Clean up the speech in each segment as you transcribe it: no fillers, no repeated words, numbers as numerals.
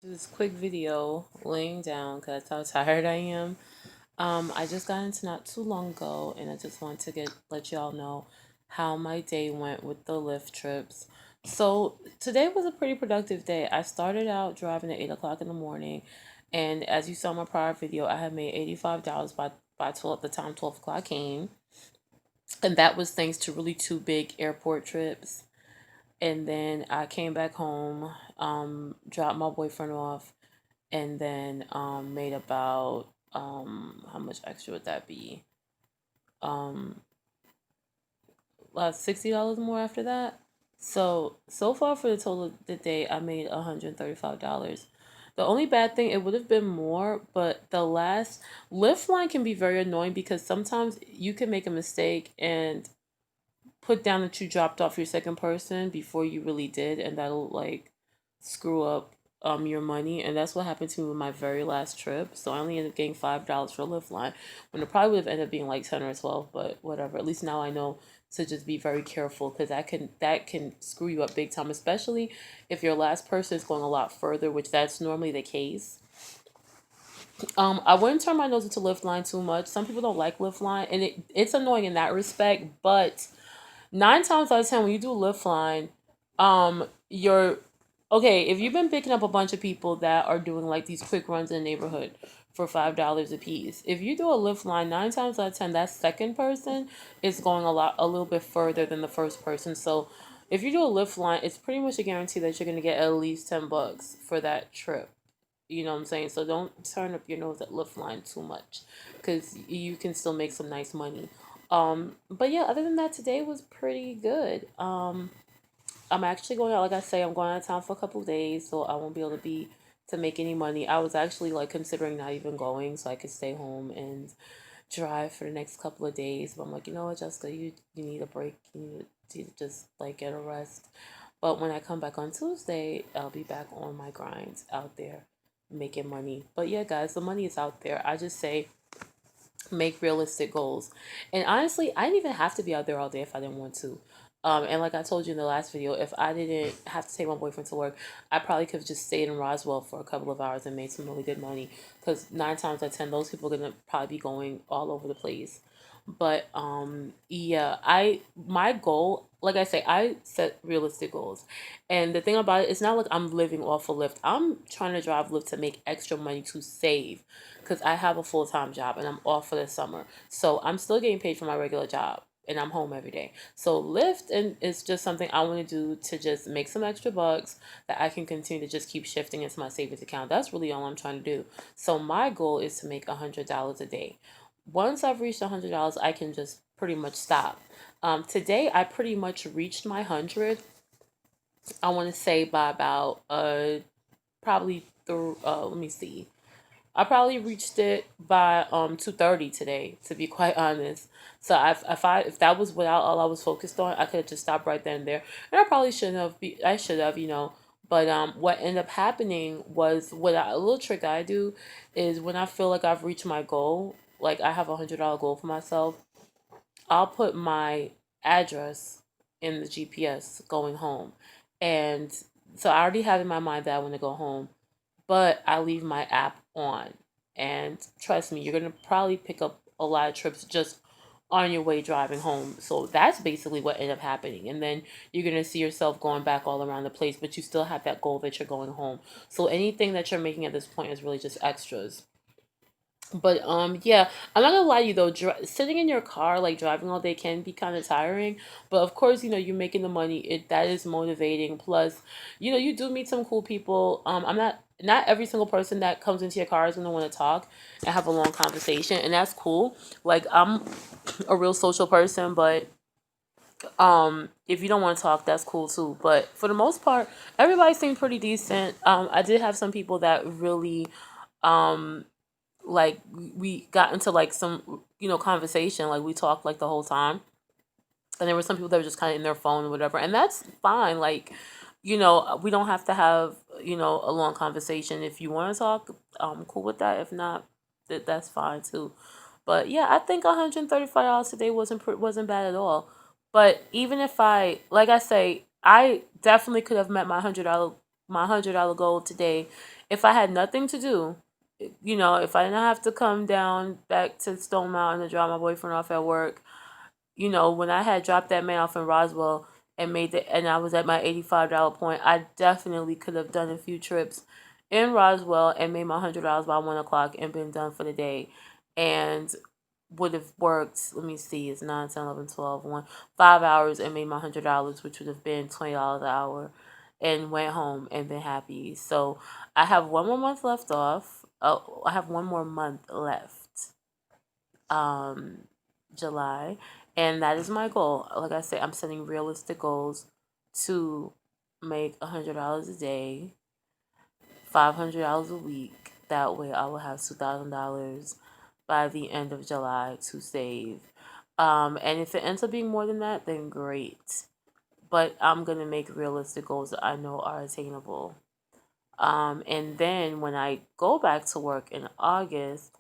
This quick video laying down because that's how tired I am. I just got into not too long ago, and I just want to let y'all know how my day went with the Lyft trips. So today was a pretty productive day. I started out driving at 8 o'clock in the morning, and as you saw in my prior video, I had made $85 by 12 the time 12 o'clock came, and that was thanks to really two big airport trips. And then I came back home, dropped my boyfriend off, and then made about how much extra would that be? Um, about $60 more after that. So far for the total of the day, I made $135. The only bad thing, it would have been more, but the last lift line can be very annoying because sometimes you can make a mistake and put down that you dropped off your second person before you really did, and that'll like screw up your money. And that's what happened to me with my very last trip. So I only ended up getting $5 for a lift line when it probably would have ended up being like 10 or 12, but whatever. At least now I know to just be very careful because that can screw you up big time, especially if your last person is going a lot further, which that's normally the case. I wouldn't turn my nose into lift line too much. Some people don't like lift line, and it's annoying in that respect, but 9 times out of 10 when you do lift line, you're okay. If you've been picking up a bunch of people that are doing like these quick runs in the neighborhood for $5 a piece, if you do a lift line, 9 times out of 10 that second person is going a little bit further than the first person. So if you do a lift line, it's pretty much a guarantee that you're gonna get at least $10 for that trip. You know what I'm saying? So don't turn up your nose at lift line too much, because you can still make some nice money. But yeah, other than that, today was pretty good. I'm actually going out, like I say, I'm going out of town for a couple of days, so I won't be able to make any money. I was actually like considering not even going so I could stay home and drive for the next couple of days. But I'm like, you know what, Jessica, you need a break. You need to just like get a rest. But when I come back on Tuesday, I'll be back on my grind out there making money. But yeah, guys, the money is out there. I just say make realistic goals. And honestly, I didn't even have to be out there all day if I didn't want to. And like I told you in the last video, if I didn't have to take my boyfriend to work, I probably could have just stayed in Roswell for a couple of hours and made some really good money. Because 9 times out of 10, those people are gonna probably be going all over the place. But yeah, I my goal, like I say, I set realistic goals. And the thing about it, it's not like I'm living off of Lyft. I'm trying to drive Lyft to make extra money to save because I have a full time job and I'm off for the summer. So I'm still getting paid for my regular job and I'm home every day. So Lyft and is just something I want to do to just make some extra bucks that I can continue to just keep shifting into my savings account. That's really all I'm trying to do. So my goal is to make $100 a day. Once I've reached $100, I can just pretty much stop. Today I pretty much reached my 100. I want to say by about probably through let me see, I probably reached it by 2:30 today, to be quite honest. So if that was without all I was focused on, I could have just stopped right then and there. And I probably shouldn't have. I should have, But what ended up happening was a little trick I do is when I feel like I've reached my goal, like I have $100 goal for myself, I'll put my address in the GPS going home, and so I already have in my mind that I want to go home, but I leave my app on. And trust me, you're going to probably pick up a lot of trips just on your way driving home. So that's basically what ended up happening. And then you're going to see yourself going back all around the place, but you still have that goal that you're going home. So anything that you're making at this point is really just extras. But yeah, I'm not gonna lie to you though. Sitting in your car like driving all day can be kind of tiring. But of course, you're making the money. That is motivating. Plus, you do meet some cool people. I'm not every single person that comes into your car is gonna want to talk and have a long conversation, and that's cool. Like I'm a real social person, but if you don't want to talk, that's cool too. But for the most part, everybody seemed pretty decent. I did have some people that really um like we got into like some conversation, like we talked like the whole time, and there were some people that were just kind of in their phone or whatever, and that's fine. Like we don't have to have a long conversation. If you want to talk, I'm cool with that. If not, that's fine too. But yeah, I think $135 today wasn't bad at all. But even if I, like I say, I definitely could have met my $100 my $100 goal today, if I had nothing to do, if I didn't have to come down back to Stone Mountain to drop my boyfriend off at work, when I had dropped that man off in Roswell and and I was at my $85 point, I definitely could have done a few trips in Roswell and made my $100 by 1 o'clock and been done for the day, and would have worked. Let me see, it's 9, 10, 11, 12, 5 hours and made my $100, which would have been $20 an hour, and went home and been happy. So I have one more month left off. Oh, I have one more month left, um, July, and that is my goal. Like I said, I'm setting realistic goals to make $100 a day, $500 a week. That way, I will have $2,000 by the end of July to save. And if it ends up being more than that, then great. But I'm gonna make realistic goals that I know are attainable. And then when I go back to work in August,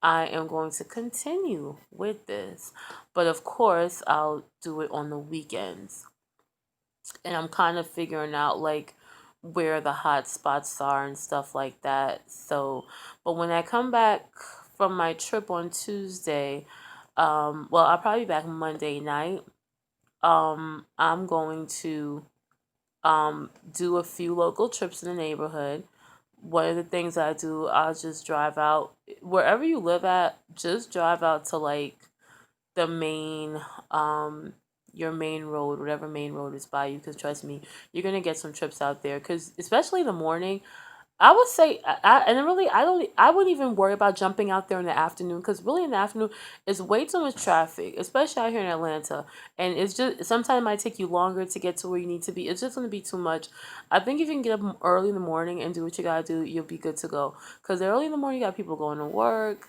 I am going to continue with this. But of course, I'll do it on the weekends. And I'm kind of figuring out like where the hot spots are and stuff like that. So, but when I come back from my trip on Tuesday, well, I'll probably be back Monday night. I'm going to do a few local trips in the neighborhood. One of the things I do, I'll just drive out wherever you live at, just drive out to like the main, um, your main road, whatever main road is by you, because trust me, you're gonna get some trips out there. Because especially in the morning, I would say, and really, I wouldn't even worry about jumping out there in the afternoon, because really in the afternoon, it's way too much traffic, especially out here in Atlanta. And it's just, sometimes it might take you longer to get to where you need to be. It's just going to be too much. I think if you can get up early in the morning and do what you got to do, you'll be good to go. Because early in the morning, you got people going to work.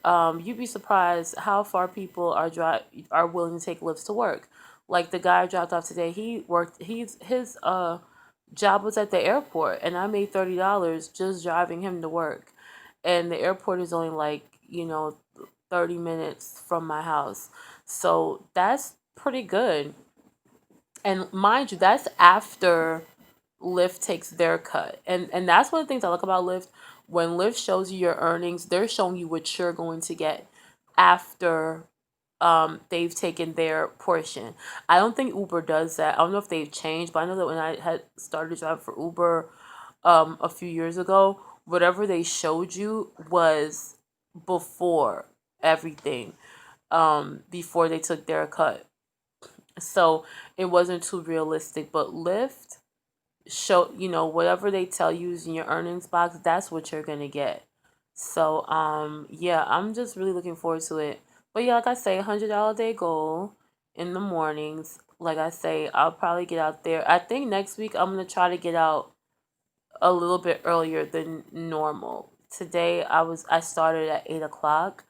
You'd be surprised how far people are willing to take lifts to work. Like the guy I dropped off today, his job was at the airport, and I made $30 just driving him to work. And the airport is only like, 30 minutes from my house. So that's pretty good. And mind you, that's after Lyft takes their cut. And that's one of the things I like about Lyft. When Lyft shows you your earnings, they're showing you what you're going to get after they've taken their portion. I don't think Uber does that. I don't know if they've changed, but I know that when I had started driving for Uber a few years ago, whatever they showed you was before everything, before they took their cut. So it wasn't too realistic. But Lyft whatever they tell you is in your earnings box, that's what you're gonna get. So yeah, I'm just really looking forward to it. But yeah, like I say, $100 day goal in the mornings. Like I say, I'll probably get out there. I think next week I'm gonna try to get out a little bit earlier than normal. Today I started at 8 o'clock,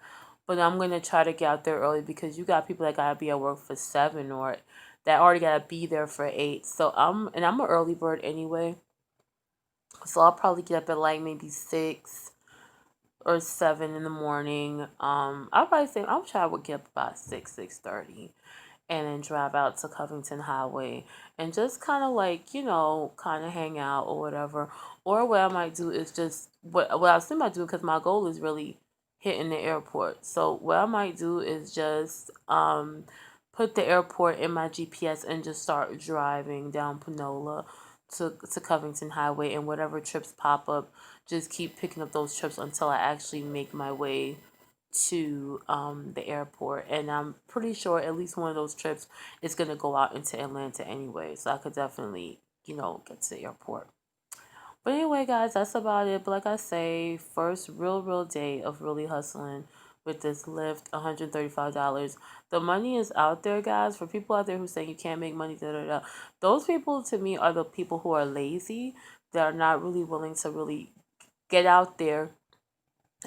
but I'm gonna try to get out there early, because you got people that gotta be at work for 7, or that already gotta be there for 8. So I'm an early bird anyway. So I'll probably get up at like maybe 6 or 7 in the morning. I'll probably say I'll try to get up about 6:30, and then drive out to Covington Highway and just kind of like, kind of hang out or whatever. Or what I might do is just what I was thinking about doing, because my goal is really hitting the airport. So what I might do is just put the airport in my GPS and just start driving down Panola to Covington Highway, and whatever trips pop up, just keep picking up those trips until I actually make my way to the airport. And I'm pretty sure at least one of those trips is going to go out into Atlanta anyway. So I could definitely, get to the airport. But anyway, guys, that's about it. But like I say, first real day of really hustling with this Lyft, $135. The money is out there, guys. For people out there who say you can't make money, da da da. Those people to me are the people who are lazy. That are not really willing to really get out there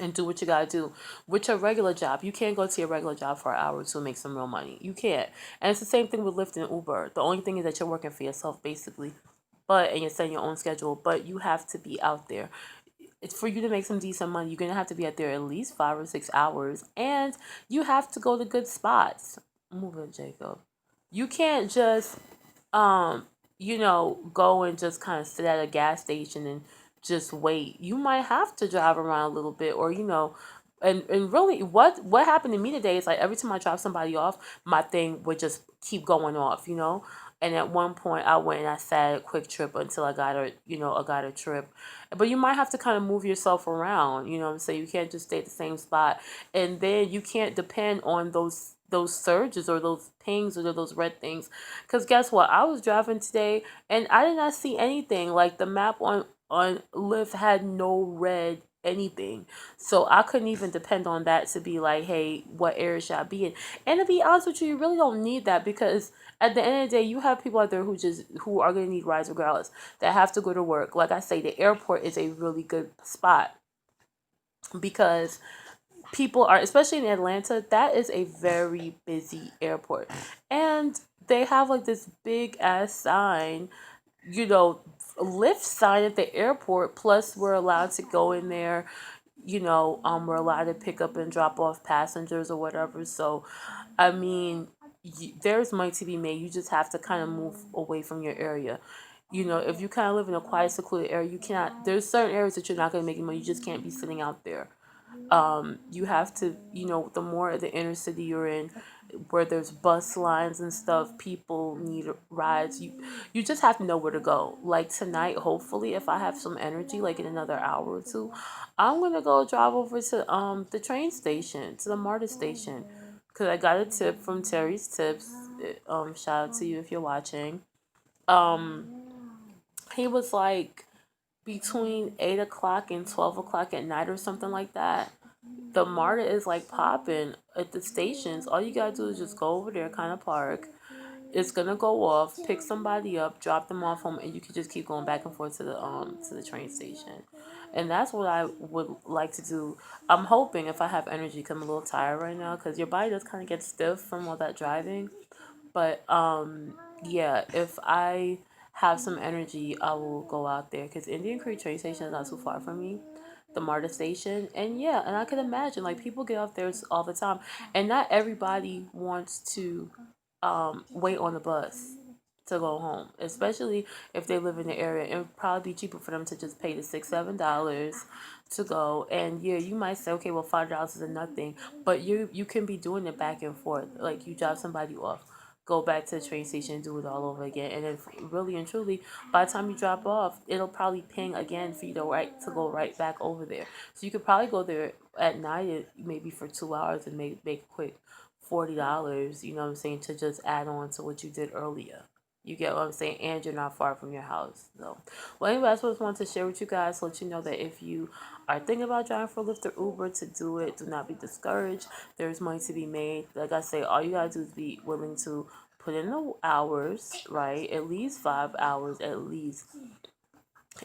and do what you gotta do with your regular job. You can't go to your regular job for an hour to make some real money. You can't. And it's the same thing with Lyft and Uber. The only thing is that you're working for yourself basically. And you're setting your own schedule. But you have to be out there. It's for you to make some decent money. You're gonna have to be out there at least 5 or 6 hours. And you have to go to good spots. Move it, Jacob. You can't just go and just kind of sit at a gas station and just wait. You might have to drive around a little bit, or and really, what happened to me today is like every time I drop somebody off, my thing would just keep going off. And at one point, I went and I sat at a quick trip until I got a trip. But you might have to kind of move yourself around. You know what I'm saying? You can't just stay at the same spot, and then you can't depend on those surges or those pings or those red things. Because guess what? I was driving today and I did not see anything. Like the map on Lyft had no red anything. So I couldn't even depend on that to be like, hey, what area should I be in? And to be honest with you, you really don't need that because at the end of the day, you have people out there who are gonna need rides regardless, that have to go to work. Like I say, the airport is a really good spot because people are, especially in Atlanta, that is a very busy airport. And they have like this big ass sign, you know, lift sign at the airport. Plus, we're allowed to go in there. We're allowed to pick up and drop off passengers or whatever. So, I mean, there's money to be made. You just have to kind of move away from your area. If you kind of live in a quiet, secluded area, you cannot. There's certain areas that you're not going to make money. You just can't be sitting out there. You have to, the more the inner city you're in, where there's bus lines and stuff, people need rides. You just have to know where to go. Like tonight, hopefully, if I have some energy, like in another hour or two, I'm gonna go drive over to the train station, to the MARTA station, because I got a tip from Terry's Tips. Shout out to you if you're watching. Um, he was like between 8 o'clock and 12 o'clock at night or something like that, the MARTA is like popping at the stations. All you gotta do is just go over there, kind of park. It's gonna go off, pick somebody up, drop them off home, and you can just keep going back and forth to the train station. And that's what I would like to do. I'm hoping if I have energy, 'cause I'm a little tired right now, because your body does kind of get stiff from all that driving. But yeah, if I have some energy, I will go out there because Indian Creek train station is not too far from me, the MARTA station. And yeah, and I can imagine like people get off there all the time, and not everybody wants to wait on the bus to go home, especially if they live in the area. It would probably be cheaper for them to just pay the $6, $7 to go. And yeah, you might say, okay, well, $5 is nothing, but you can be doing it back and forth. Like you drop somebody off, go back to the train station, and do it all over again. And if really and truly, by the time you drop off, it'll probably ping again for you to go right back over there. So you could probably go there at night, maybe for 2 hours, and make a quick $40. You know what I'm saying, to just add on to what you did earlier. You get what I'm saying? And you're not far from your house. So, well, anyway, I just wanted to share with you guys, let you know that if you are thinking about driving for Lyft or Uber, to do it, do not be discouraged. There's money to be made. Like I say, all you gotta do is be willing to put in the hours, right? At least 5 hours, at least.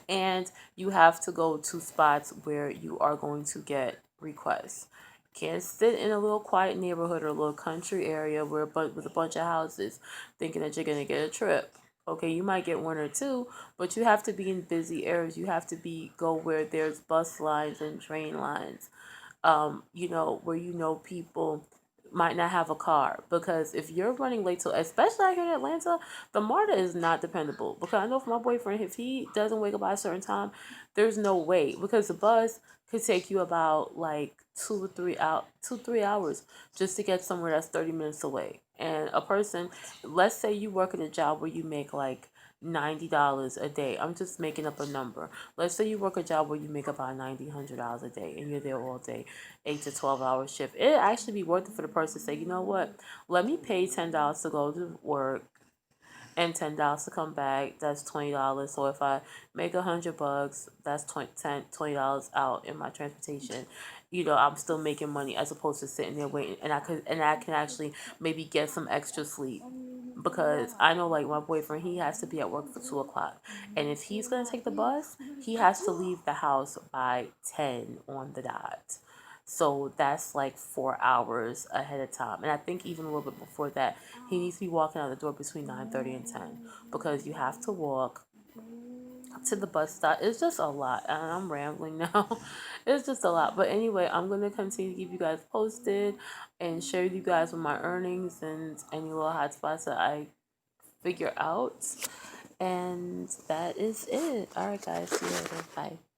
And you have to go to spots where you are going to get requests. Can't sit in a little quiet neighborhood or a little country area with a bunch of houses thinking that you're gonna get a trip. Okay, you might get one or two, but you have to be in busy areas. You have to go where there's bus lines and train lines. Where people might not have a car, because if you're running late to, especially out here in Atlanta, the MARTA is not dependable. Because I know for my boyfriend, if he doesn't wake up by a certain time, there's no way, because the bus could take you about like 2 3 hours just to get somewhere that's 30 minutes away. And a person, let's say you work in a job where you make like $90 a day. I'm just making up a number. Let's say you work a job where you make about $90 $100 a day, and you're there all day, 8 to 12 hour shift. It'd actually be worth it for the person to say, you know what, let me pay $10 to go to work and $10 to come back. That's $20. So if I make $100, that's $20 out in my transportation. I'm still making money as opposed to sitting there waiting, and I can actually maybe get some extra sleep, because I know like my boyfriend, he has to be at work for 2 o'clock, and if he's gonna take the bus, he has to leave the house by 10 on the dot. So that's like 4 hours ahead of time. And I think even a little bit before that, he needs to be walking out the door between 9:30 and 10, because you have to walk to the bus stop. It's just a lot. And I'm rambling now. It's just a lot. But anyway, I'm going to continue to keep you guys posted and share with you guys with my earnings and any little hot spots that I figure out. And that is it. All right, guys. See you later. Bye.